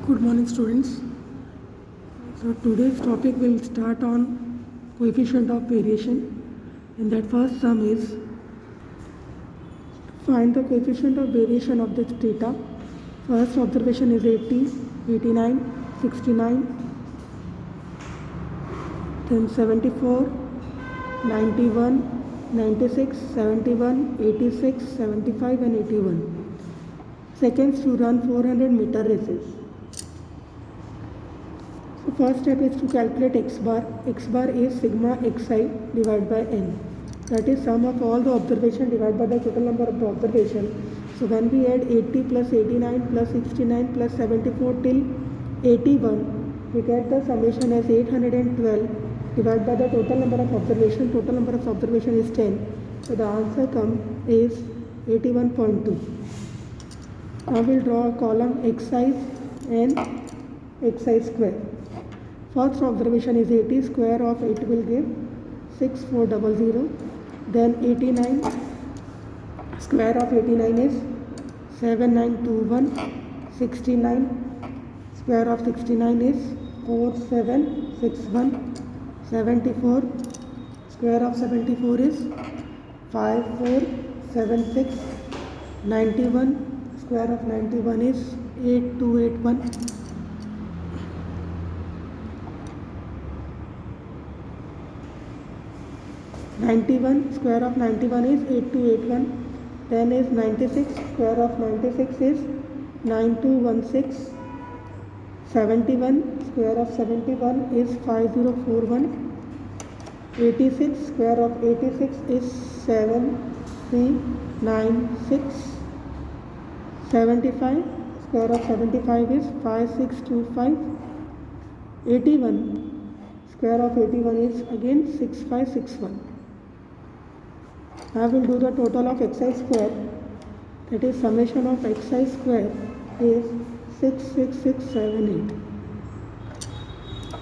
Good morning, students. So today's topic will start on coefficient of variation, and that first sum is find the coefficient of variation of this data. First observation is 80, 89, 69, then 74, 91, 96, 71, 86, 75 and 81. Seconds to run 400 meter races. So first step is to calculate x bar. X bar is sigma xi divided by n. That is sum of all the observation divided by the total number of the observation. So when we add 80 plus 89 plus 69 plus 74 till 81, we get the summation as 812 divided by the total number of observation. Total number of observation is 10. So the answer is 81.2. Now we'll draw a column xi and xi square. First observation is 80, square of it will give 6400. Then 89, square of 89 is 7921. 69, square of 69 is 4761. 74, square of 74 is 5476. 91, square of 91 is 8281. 91, square of 91 is 8281. Then is 96, square of 96 is 9216. 71, square of 71 is 5041. 86, square of 86 is 7396. 75, square of 75 is 5625. 81, square of 81 is again 6561. Now we will do the total of xi square, that is summation of xi square is 66678.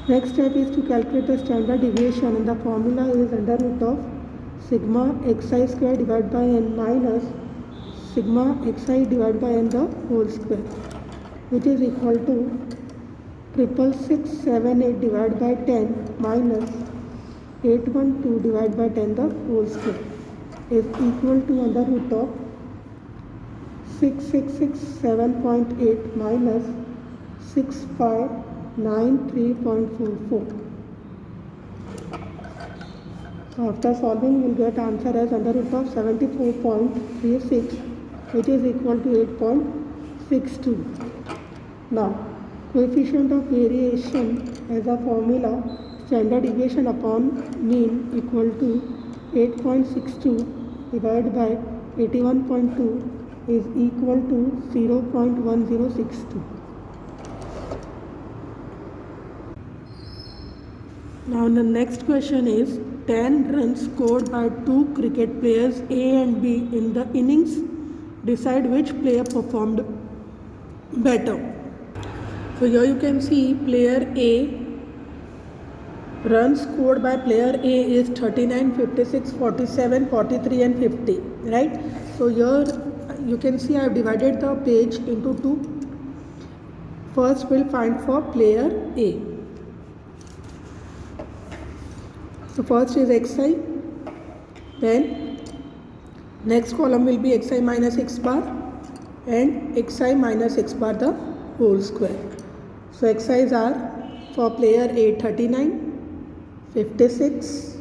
Next step is to calculate the standard deviation, and the formula is under root of sigma xi square divided by n minus sigma xi divided by n the whole square, which is equal to 66678 divided by 10 minus 812 divided by 10 the whole square is equal to under root of 6667.8 minus 6593.44. So after solving, we will get answer as under root of 74.36, which is equal to 8.62. Now, coefficient of variation as a formula, standard deviation upon mean equal to 8.62 divided by 81.2 is equal to 0.1062. Now the next question is 10 runs scored by two cricket players A and B in the innings. Decide which player performed better. So here you can see player A, runs scored by player A is 39, 56, 47, 43 and 50, right? So here you can see I have divided the page into two. First we'll find for player A. So first is xi, then next column will be xi minus x bar and xi minus x bar the whole square. So xi's are for player A 39, 56,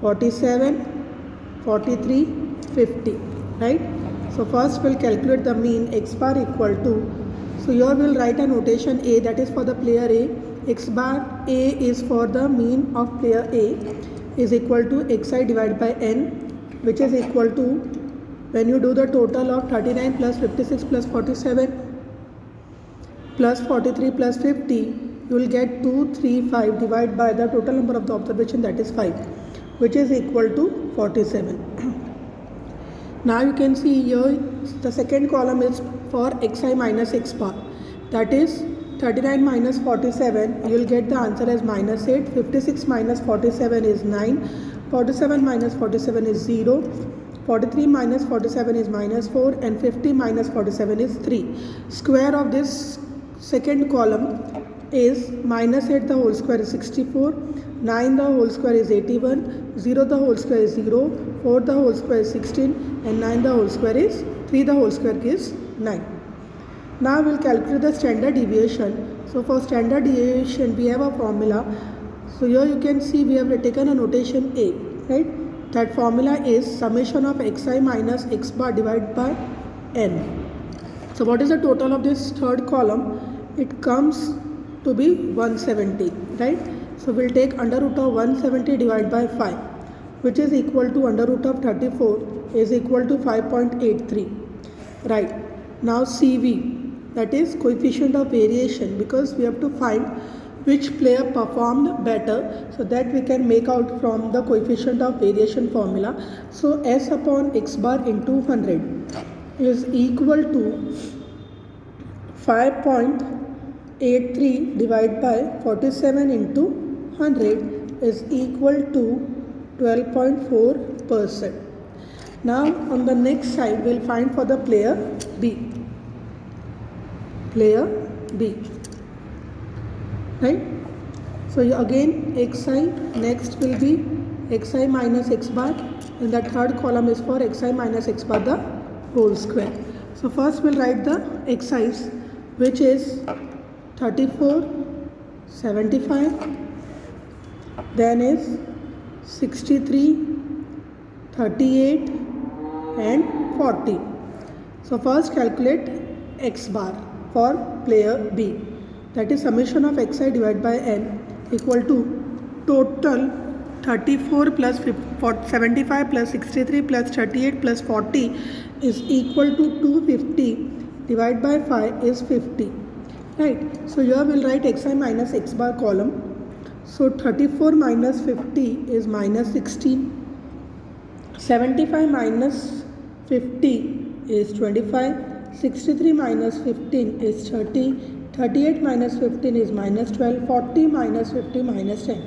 47, 43, 50, right? So first we'll calculate the mean x bar equal to, so here we'll write a notation A, that is for the player A. X bar A is for the mean of player A is equal to xi divided by n, which is equal to, when you do the total of 39 plus 56 plus 47 plus 43 plus 50, you will get 235 divided by the total number of the observation, that is 5, which is equal to 47. Now you can see here the second column is for xi minus x bar, that is 39 minus 47, you will get the answer as minus 8, 56 minus 47 is 9, 47 minus 47 is 0, 43 minus 47 is minus 4 and 50 minus 47 is 3. Square of this second column is minus 8 the whole square is 64, 9 the whole square is 81, 0 the whole square is 0, 4 the whole square is 16, and 9 the whole square is 3 the whole square is 9. Now we'll calculate the standard deviation. So for standard deviation we have a formula. So here you can see we have taken a notation A, right? That formula is summation of xi minus x bar divided by n. So what is the total of this third column? It comes to be 170, right? So we'll take under root of 170 divided by 5, which is equal to under root of 34 is equal to 5.83, right? Now CV, that is coefficient of variation, because we have to find which player performed better, so that we can make out from the coefficient of variation formula. So S upon x bar into 100 is equal to 5.83 divided by 47 into 100 is equal to 12.4%. Now on the next side we'll find for the player B. Player B, right? So again xi, next will be xi minus x bar, and the third column is for xi minus x bar the whole square. So first we'll write the xi's, which is 34, 75, then is 63, 38 and 40. So first calculate x bar for player B, that is summation of xi divided by n equal to total 34 plus 75 plus 63 plus 38 plus 40 is equal to 250 divided by 5 is 50, right? So here we'll write xi minus x bar column. So 34 minus 50 is minus 16, 75 minus 50 is 25, 63 minus 15 is 30, 38 minus 15 is minus 12, 40 minus 50 minus 10.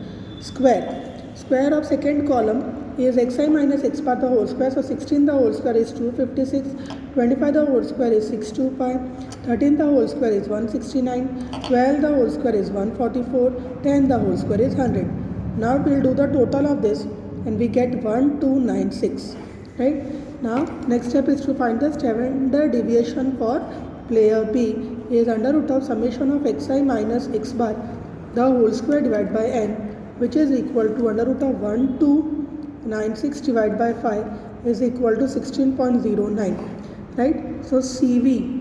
Square of second column is xi minus x bar the whole square. So 16 the whole square is 256, 25 the whole square is 625, 13 the whole square is 169, 12 the whole square is 144, 10 the whole square is 100. Now we'll do the total of this and we get 1296, right? Now next step is to find the standard deviation for player B is under root of summation of xi minus x bar the whole square divided by n, which is equal to under root of 1296 divided by 5 is equal to 16.09, right? So CV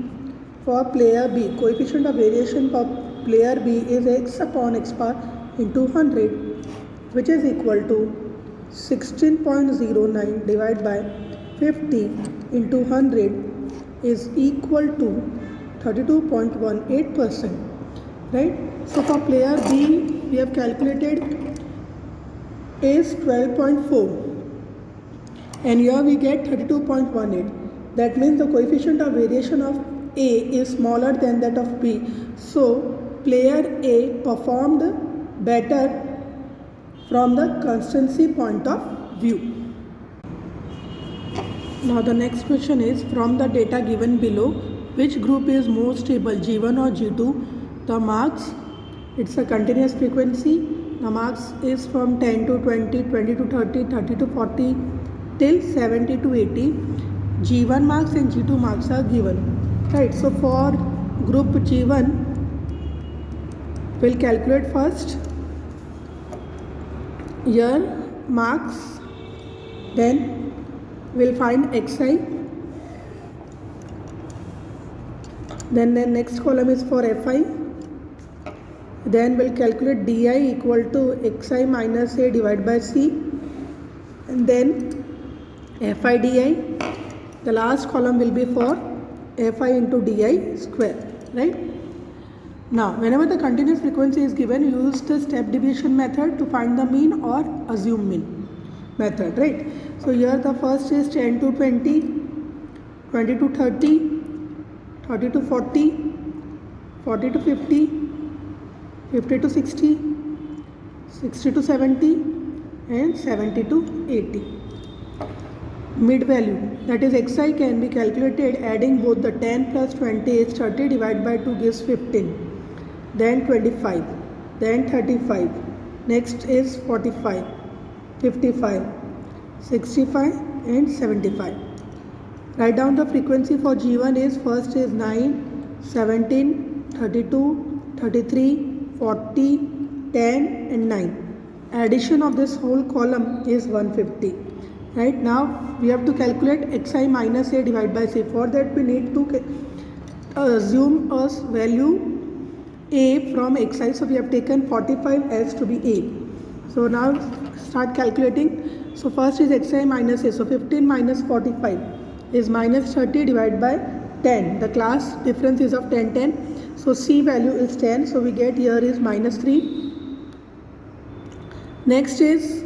for player B, coefficient of variation for player B is x upon x bar into 100, which is equal to 16.09 divided by 50 into 100 is equal to 32.18%, right? So for player B we have calculated is 12.4 and here we get 32.18. That means the coefficient of variation of A is smaller than that of B. So player A performed better from the constancy point of view. Now the next question is, from the data given below, which group is more stable, G1 or G2? The marks, it's a continuous frequency. The marks is from 10 to 20, 20 to 30, 30 to 40 till 70 to 80. G1 marks and G2 marks are given, right? So for group G1 we'll calculate first here marks, then we'll find xi, then the next column is for fi, then we'll calculate di equal to xi minus a divided by c, and then fi di. The last column will be for fi into di square, right? Now whenever the continuous frequency is given, use the step deviation method to find the mean or assume mean method, right? So here the first is 10 to 20, 20 to 30, 30 to 40, 40 to 50, 50 to 60, 60 to 70 and 70 to 80. Mid value, that is xi, can be calculated adding both the 10 plus 20 is 30 divided by 2 gives 15. then 25, then 35, next is 45, 55, 65 and 75. Write down the frequency for G1 is first is 9, 17, 32, 33, 40, 10 and 9. Addition of this whole column is 150. Right, now we have to calculate xi minus a divided by c. For that we need to assume a value a from xi. So we have taken 45 as to be a. So now start calculating. So first is xi minus a. So 15 minus 45 is minus 30 divided by 10. The class difference is of 10, 10. So c value is 10. So we get here is minus 3. Next is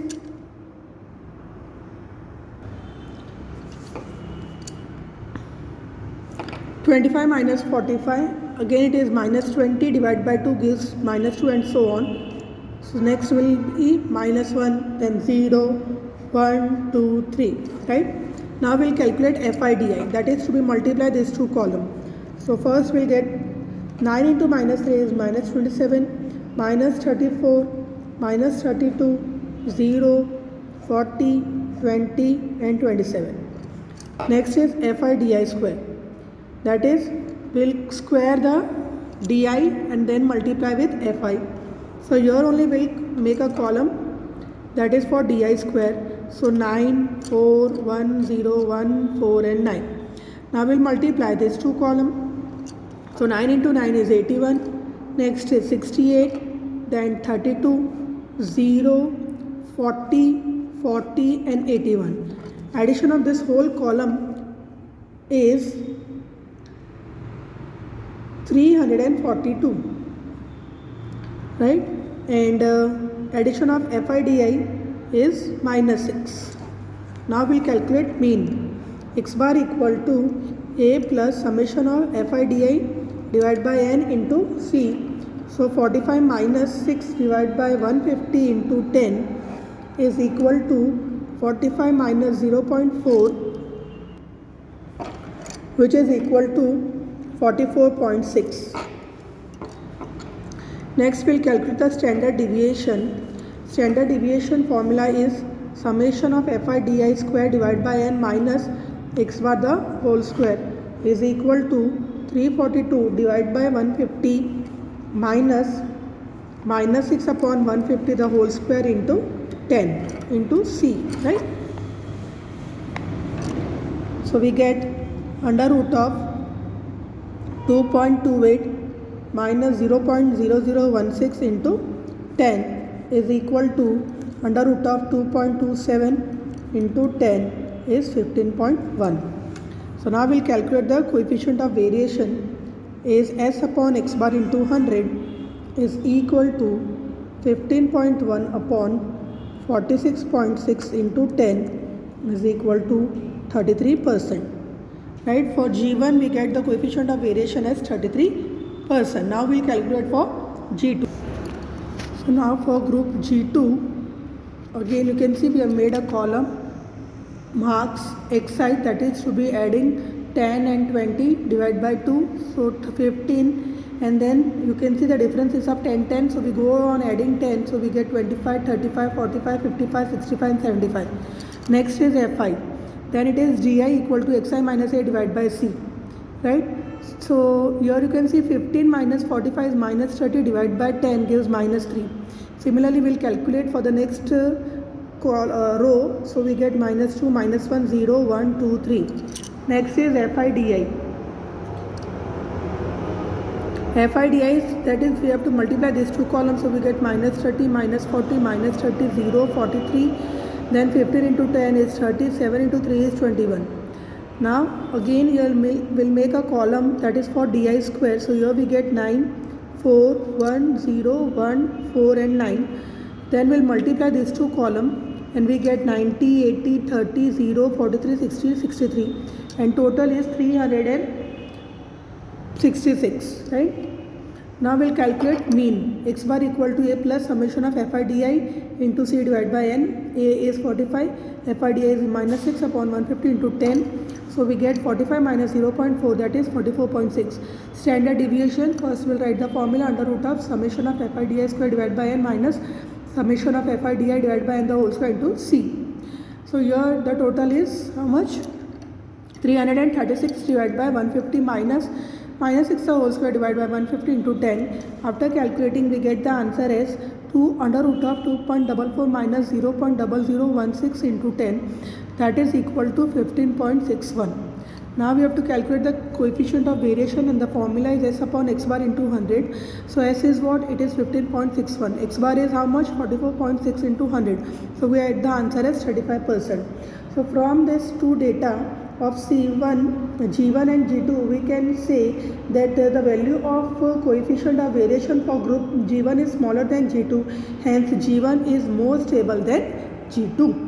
25 minus 45, again it is minus 20 divided by 2 gives minus 2 and so on. So next will be minus 1, then 0, 1, 2, 3, right? Now we'll calculate FIDI, that is to be multiply these two columns. So first we'll get 9 into minus 3 is minus 27, minus 34, minus 32, 0, 40, 20 and 27. Next is FIDI square. That is, we'll square the di and then multiply with fi. So here only we'll make a column that is for di square. So 9, 4, 1, 0, 1, 4 and 9. Now we'll multiply these two columns. So 9 into 9 is 81. Next is 68, then 32, 0, 40, 40 and 81. Addition of this whole column is 342, right? And addition of FIDI is minus 6. Now we'll calculate mean. X bar equal to A plus summation of FIDI divided by n into C. So 45 minus 6 divided by 150 into 10 is equal to 45 minus 0.4, which is equal to 44.6. Next we'll calculate the standard deviation. Standard deviation formula is summation of FIDI square divided by n minus x bar the whole square is equal to 342 divided by 150 minus 6 upon 150 the whole square into 10 into C, right? So we get under root of 2.28 minus 0.0016 into 10 is equal to under root of 2.27 into 10 is 15.1. So now we'll calculate the coefficient of variation is s upon x bar into 100 is equal to 15.1 upon 46.6 into 10 is equal to 33%. Right, for G1 we get the coefficient of variation as 33%. Now we calculate for G2. So now for group G2, again you can see we have made a column marks xi, that is to be adding 10 and 20 divided by 2, so 15, and then you can see the difference is of 10, 10, so we go on adding 10, so we get 25, 35, 45, 55, 65 and 75. Next is fi. Then it is gi equal to xi minus a divided by c, right? So here you can see 15 minus 45 is minus 30 divided by 10 gives minus 3. Similarly, we'll calculate for the next row. So we get minus 2, minus 1, 0, 1, 2, 3. Next is FIDI. FIDI, that is we have to multiply these two columns. So we get minus 30, minus 40, minus 30, 0, 43. Then 15 into 10 is 30, 7 into 3 is 21. Now again here we'll make a column that is for di square. So here we get 9, 4, 1, 0, 1, 4 and 9. Then we'll multiply these two columns and we get 90, 80, 30, 0, 43, 60, 63 and total is 366, right? Now we'll calculate mean. X bar equal to a plus summation of FIDI into c divided by n. A is 45, FIDI is minus 6 upon 150 into 10. So we get 45 minus 0.4, that is 44.6. Standard deviation, first we'll write the formula under root of summation of fi di square divided by n minus summation of fi di divided by n the whole square into c. So here the total is how much? 336 divided by 150 minus 6 the whole square divided by 150 into 10. After calculating we get the answer as 2 under root of 2.44 minus 0.0016 into 10, that is equal to 15.61. Now we have to calculate the coefficient of variation, and the formula is s upon x bar into 100. So s is what? It is 15.61. X bar is how much? 44.6 into 100. So we get the answer as 35%. So from this two data of C1, G1 and G2, we can say that the value of coefficient of variation for group G1 is smaller than G2. Hence G1 is more stable than G2.